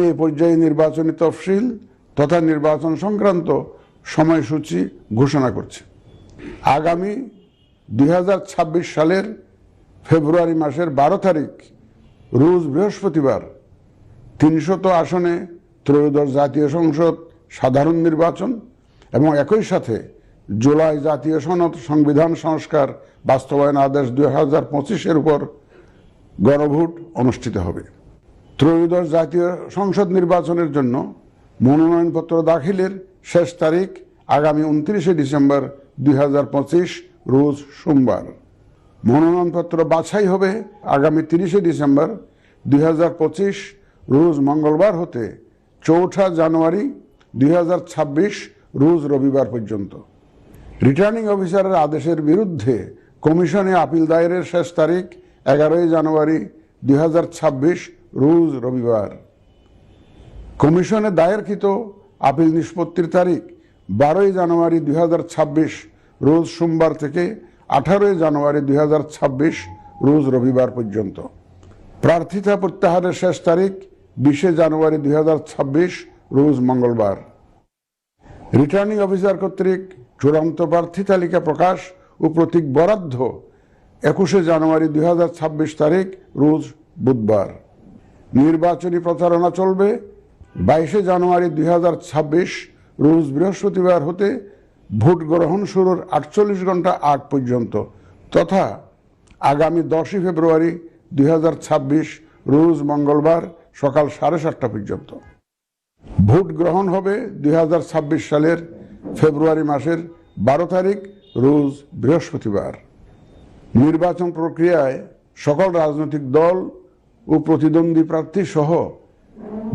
দ্বিতীয় পর্যায়ে নির্বাচনী তফসিল তথা নির্বাচন সংক্রান্ত সময়সূচি ঘোষণা করছে। আগামী 2026 সালের ফেব্রুয়ারি মাসের 12 তারিখ রোজ বৃহস্পতিবার 300 আসনে ত্রয়োদশ জাতীয় সংসদ সাধারণ নির্বাচন এবং একই সাথে জুলাই জাতীয় সনদ সংবিধান সংস্কার বাস্তবায়ন আদেশ 2025-এর উপর গণভোট অনুষ্ঠিত হবে। ত্রয়োদশ জাতীয় সংসদ নির্বাচনের জন্য মনোনয়নপত্র দাখিলের শেষ তারিখ আগামী 29 ডিসেম্বর 2025 রোজ সোমবার। মনোনয়নপত্র বাছাই হবে আগামী 30 ডিসেম্বর 2025 রোজ মঙ্গলবার হতে 4 জানুয়ারি 2026 রোজ রবিবার পর্যন্ত। রিটার্নিং অফিসারের আদেশের বিরুদ্ধে কমিশনে আপিল দায়েরের শেষ তারিখ 11 জানুয়ারি 2026 রোজ রবিবার। কমিশনে দায়েরকৃত আপিল নিষ্পত্তির তারিখ 12 জানুয়ারি 2026 রোজ সোমবার থেকে 18 জানুয়ারি 2026 রোজ রবিবার পর্যন্ত। প্রার্থিতা প্রত্যাহারের শেষ তারিখ 20 জানুয়ারি 2026 রোজ মঙ্গলবার। রিটার্নিং অফিসার কর্তৃক চূড়ান্ত প্রার্থী তালিকা প্রকাশ ও প্রতীক বরাদ্দ 21 জানুয়ারি 2026 তারিখ রোজ বুধবার। নির্বাচনী প্রচারণা চলবে 22 জানুয়ারি 2026 রোজ বৃহস্পতিবার হতে ভোট গ্রহণ শুরুর 48 ঘন্টা আগ পর্যন্ত তথা আগামী 10 ফেব্রুয়ারি 2026 রোজ মঙ্গলবার সকাল 7:30 পর্যন্ত। ভোট গ্রহণ হবে 2026 সালের ফেব্রুয়ারি মাসের 12 তারিখ রোজ বৃহস্পতিবার। নির্বাচন প্রক্রিয়ায় সকল রাজনৈতিক দল ও প্রতিদ্বন্দ্বী প্রার্থী সহ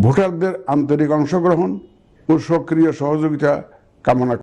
ভোটারদের আন্তরিক অংশগ্রহণ ও সক্রিয় সহযোগিতা কামনা